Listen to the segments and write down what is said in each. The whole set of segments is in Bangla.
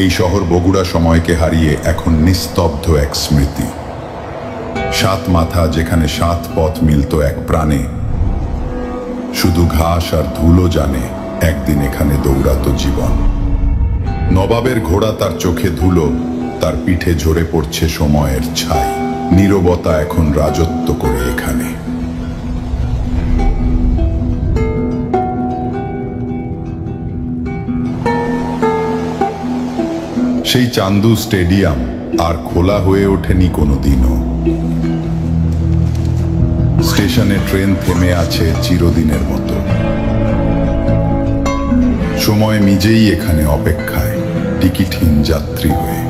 এই শহর বগুড়া সময়কে হারিয়ে এখন নিস্তব্ধ এক স্মৃতি। 7 মাথা যেখানে 7 পথ মিলত এক প্রাণে, শুধু ঘাস আর ধুলো জানে একদিন এখানে দৌড়াতো জীবন। নবাবের ঘোড়া তার চোখে ধুলো, তার পিঠে ঝরে পড়ছে সময়ের ছাই। নীরবতা এখন রাজত্ব করে এখানে। সেই চান্দু স্টেডিয়াম আর খোলা হয়ে ওঠেনি কোনোদিনও। স্টেশনে ট্রেন থেমে আছে চিরদিনের মতো। সময় নিজেই এখানে অপেক্ষায়, টিকিটহীন যাত্রী হয়ে।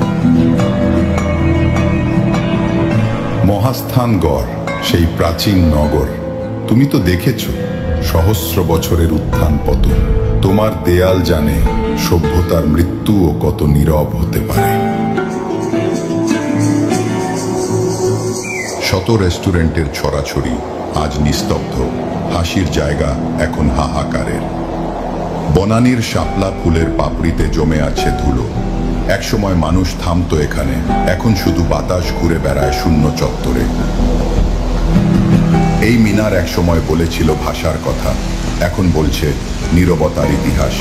মহাস্থানগড়, সেই প্রাচীন নগর, তুমি তো দেখেছ সহস্র বছরের উত্থান পতন। তোমার দেয়াল জানে সভ্যতার মৃত্যুও কত নীরব হতে পারে। শত রেস্টুরেন্টের ছড়াছড়ি আজ নিস্তব্ধ, হাসির জায়গা এখন হাহাকারের। বনানীর শাপলা ফুলের পাপড়িতে জমে আছে ধুলো। একসময় মানুষ থামতো এখানে, এখন শুধু বাতাস ঘুরে বেড়ায় শূন্য চত্বরে। এই মিনার একসময় বলেছিল ভাষার কথা, এখন বলছে নীরবতার ইতিহাস।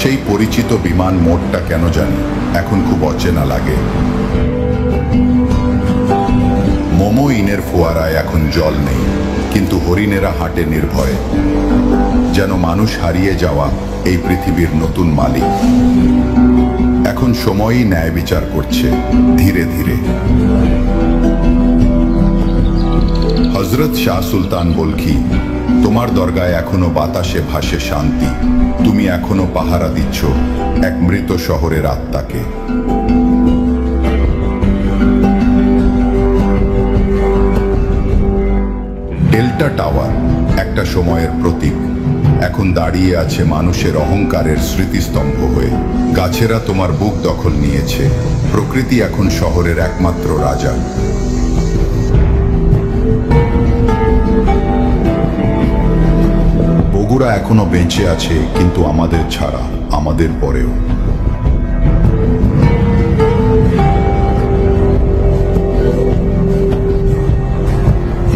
সেই পরিচিত বিমান মোড়টা কেন জানি এখন খুব অচেনা লাগে। মোমো ইনের ফোয়ারায় এখন জল নেই, কিন্তু হরিণেরা হাটে নির্ভয়ে, যেন মানুষ হারিয়ে যাওয়া এই পৃথিবীর নতুন মালিক। এখন সময়ই ন্যায় বিচার করছে ধীরে ধীরে। হযরত শাহ সুলতান বলখি, তোমার দরগায় এখনো বাতাসে ভাসে শান্তি। তুমি এখনো পাহারা দিচ্ছ এক মৃত শহরের আত্মাকে। ডেল্টা টাওয়ার একটা সময়ের প্রতীক, এখন দাঁড়িয়ে আছে মানুষের অহংকারের স্মৃতিস্তম্ভ হয়ে। গাছেরা তোমার বুক দখল নিয়েছে, প্রকৃতি এখন শহরের একমাত্র রাজা। বগুড়া এখনো বেঁচে আছে, কিন্তু আমাদের ছাড়া, আমাদের পরেও।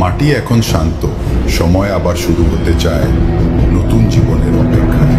মাটি এখন শান্ত, সময় আবার শুরু হতে চায় নতুন জীবনের অপেক্ষায়।